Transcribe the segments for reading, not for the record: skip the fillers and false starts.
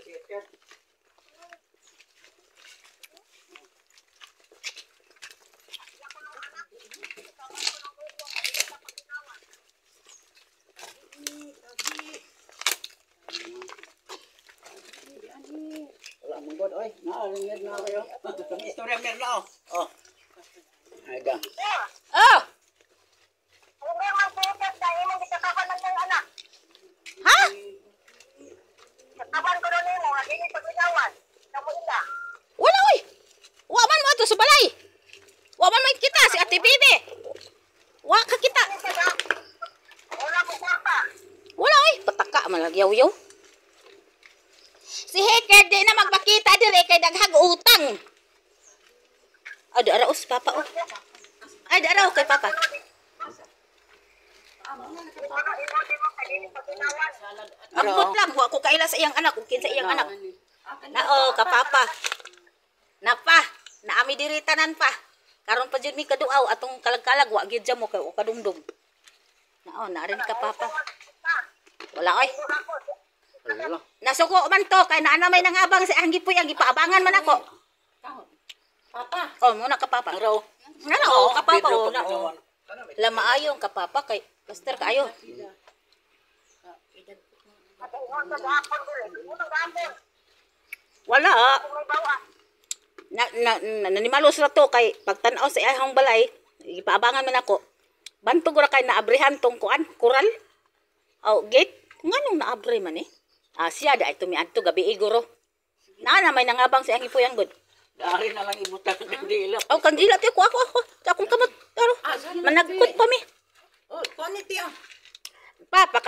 Wala mong god, oy. Naalingid na kayo. Kami istorya meron na, oh. Ay da. Oh! Kung may magputas, dahil mo gitakaban ng ng anak. Ha? Kataban ko doon mo, hindi pag-inawan. Kamu ina. Wala oy. Wa man mo ato sa balay. Wa man may kita si Ate Bibi. Wa ka kita. Wala mo kwarta. Wala oy. Pataka man lagyaw-yaw. Si Heket di na magpakita dire kay daghag utang. Ada araos papa oh. Ay daraw kay papa. Ambot lang wa ko kaila sa iyang anak ug kinsa iyang anak. Nao ka papa. Napa, naami diri tanan pa. Karon pa jud mi kaduaw atong kalag-kalag wa gyud mo kay o kadumdum. Nao na rin ka papa. Wala oy. Wala. Nasuko man to kay naana may nangabang si ang gipuy ang gipaabangan man ako. Papa. Oh, muna ka papa. Araw. Ano ka papa oh. Nao. La maayo ka papa kay plaster kaayo. Wala. Nanimalos ra to kay pagtan-aw sa iyang balay, ipaabangan man ako. Bantog ra kay naabrehan tong kuan, kural. Aw, gate. Nganong naabre man eh? Ah, siya da ito miadto gabi iguro. Na may nangabang sa iyang ipuyang god. Dari na lang ibutang ng dila. Aw, kandila ti ko ako. Akong kamot. Taro. Managkot pa mi. Oh, kuan iti ah. Papa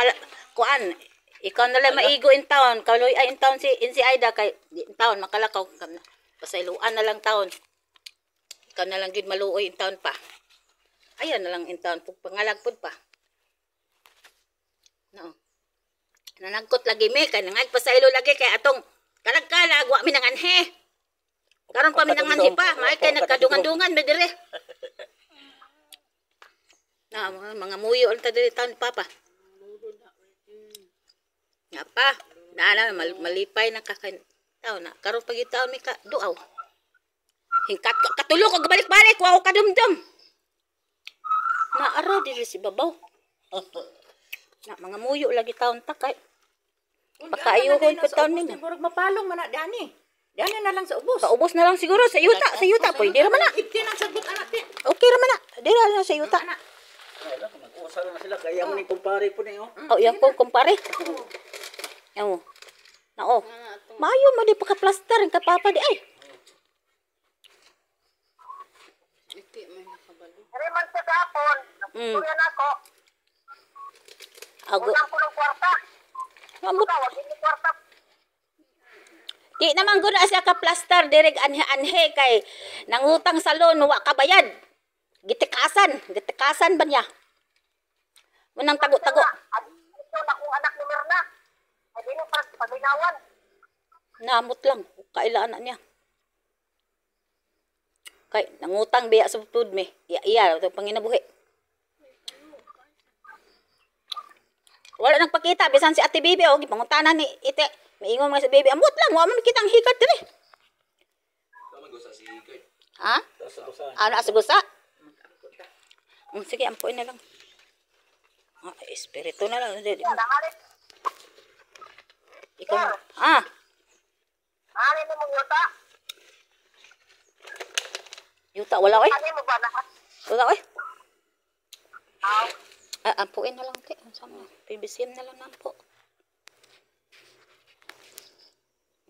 kuan ikaw na lang maigo in town. Kaloy ay in town si Aida kay in town makalakaw. Pasayloan na lang taon. Ikaw na lang gid maluoy in town pa. Ayan na lang in town pug pangalagpod pa. No. Nanagkot lagi mi kay nangagpasaylo lagi kay atong kalag-kalag wa mi nang anhe. Karon pa mi nang anhe pa, may kay nagkadungan-dungan mi dire. Na mga muyo unta dire taon ni papa. Nga pa, naala malipay na kakain. Taon na, karon pag taon mi ka duaw. Hingkat katulo kag balik-balik wa ko kadumdum. Na aro diri si babaw. Na mga muyo lagi taon ta kay. Pakaayuhon pa taon ninyo. Siguro mapalong man na dani. Dani na lang sa ubos. Sa ubos na lang siguro sa yuta pwede ra man na. Ipti nang sagot anak ti. Okay ra man na. Dira na sa yuta. Wala, nag-uusal na sila. Kaya mo ni kumpare po na yun. Oh, yang ko kumpare. Yo. Nao. Mayo mo di paka-plaster ka papa di ay. Ari man sa gapon. Kuya nako. Ago. Unang kulong kwarta. Amot. Tawag ini kwarta. Di naman gud siya ka plaster direk anhe kay nangutang sa loan wa ka bayad. Gitikasan ba niya? Munang tago-tago. Ito na kung anak ni Mirna. Ay dili pa paminawan. Namot lang kailaan na niya. Kay nangutang biya sa food me. Iya to panginabuhi. Wala nang pakita bisan si Ate Bibi o gipangutanan ni ite. Maingon mga si Bibi, amot lang wa man kitang hikat dire. Tama gusto si Hikay. Ha? Ano sa gusa? Sige, ampuin na lang. Ah, espiritu na lang. Ikaw. Ah, Ani mo mong yuta. yuta wala oy. Ani mo ba na? Wala oy. Aw. Ah, ampuin na lang te. Sama, pibisin na lang nampo.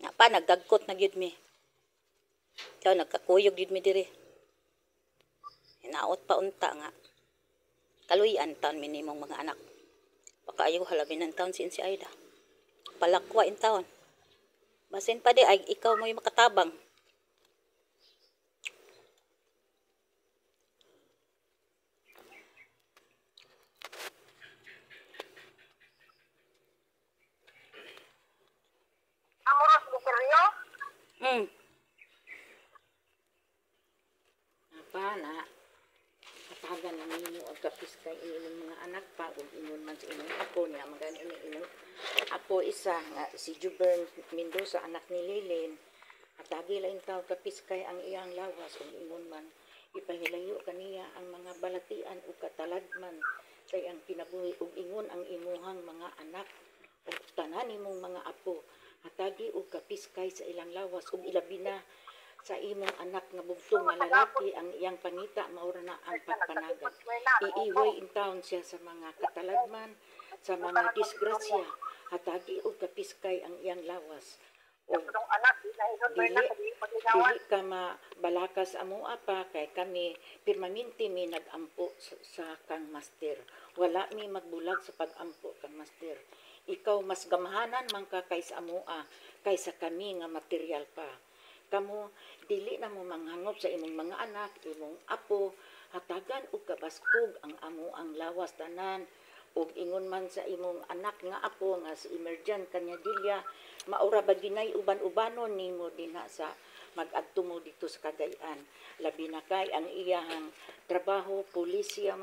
Nga pa nagdagkot na gyud mi. Ikaw nagkakuyog gyud mi diri. Hinaot pa unta nga. Kaluyan taon minimong mga anak. Pakaayo halabin ng taon si Aida. Palakwa in taon. Basin pa di ay ikaw mo yung makatabang. Amoros miseryo. Apa na katagan na ninyo ang kapis kay inyong mga anak pa ug ingon man sa inyong apo niya magani inyong apo apo isa nga si Jubern Mendoza anak ni Lilin. Atagi lain taw kapiskay ang iyang lawas ug ingon man ipahilayo kaniya ang mga balatian ug kataladman kay ang kinabuhi ug ingon ang imuhang mga anak ug tanan nimong mga apo hatagi og kapiskay sa ilang lawas ug ilabi na sa imong anak nga bugtong nga lalaki ang iyang pangita maura na ang pagpanagat. Iiway in town siya sa mga kataladman, sa mga disgrasya, hatagi og kapiskay ang iyang lawas. Og dili ka mabalakas amoa pa kay kami permanente mi nagampo sa kang master. Wala mi magbulag sa pagampo kang master. Ikaw mas gamahanan man ka kaysa amoa kaysa kami nga material pa. Kamo dili na mo manghangop sa imong mga anak, imong apo, hatagan og kabaskog ang amo ang lawas tanan ug ingon man sa imong anak nga apo nga si Emerjan Kanyadilla maura ba ginay uban-ubanon nimo dinha sa mag-adto mo dito sa Cagayan. Labi na kay ang iyahang trabaho polisiya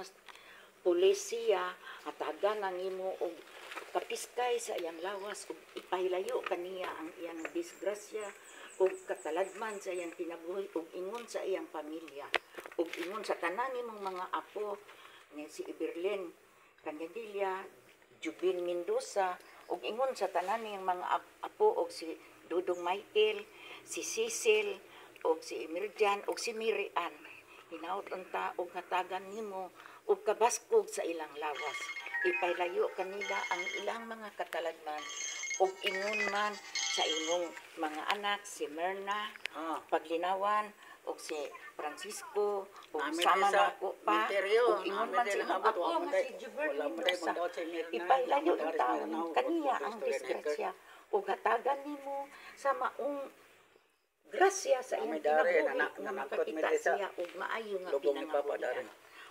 hatagan ang imo og kapiskay sa iyang lawas ug ipahilayo kaniya ang iyang disgrasya ug kataladman sa iyang kinabuhi ug ingon sa iyang pamilya ug ingon sa tanan nimong mga apo nga si Iberlin Kanyadilla, Jubin Mendoza ug ingon sa tanan niyang mga apo ug si Dudong Michael, si Cecil ug si Emerjan ug si Mirian hinaut unta ug hatagan nimo ug kabaskog sa ilang lawas ipailayo kanila ang ilang mga kataladman ug ingon man sa imong mga anak si Merna Paglinawan ug si Francisco ug sama na ko pa ug ingon man sa imong ako nga si Jubert Mendoza ipailayo ang taon kaniya ang disgrasya ug hatagan nimo sa maong grasya sa iyong kinabuhi nga makakita siya ug maayo nga pinangabuhian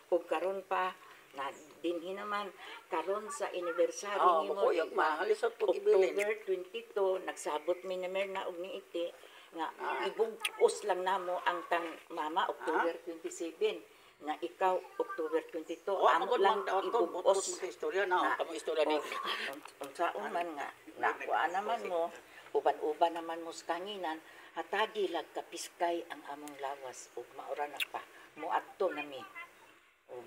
ug karon pa na dinhi naman karon sa anniversary nimo October 22 nagsabot mi na Merna og ni Iti nga ibugos lang namo ang tang mama October 27 nga ikaw October 22 amo lang ibugos istorya na kamo istorya ni unsaon man nga nakuha naman mo uban-uban naman mo sa kanginan hatagi lag kapiskay ang among lawas ug maura na pa moadto nami o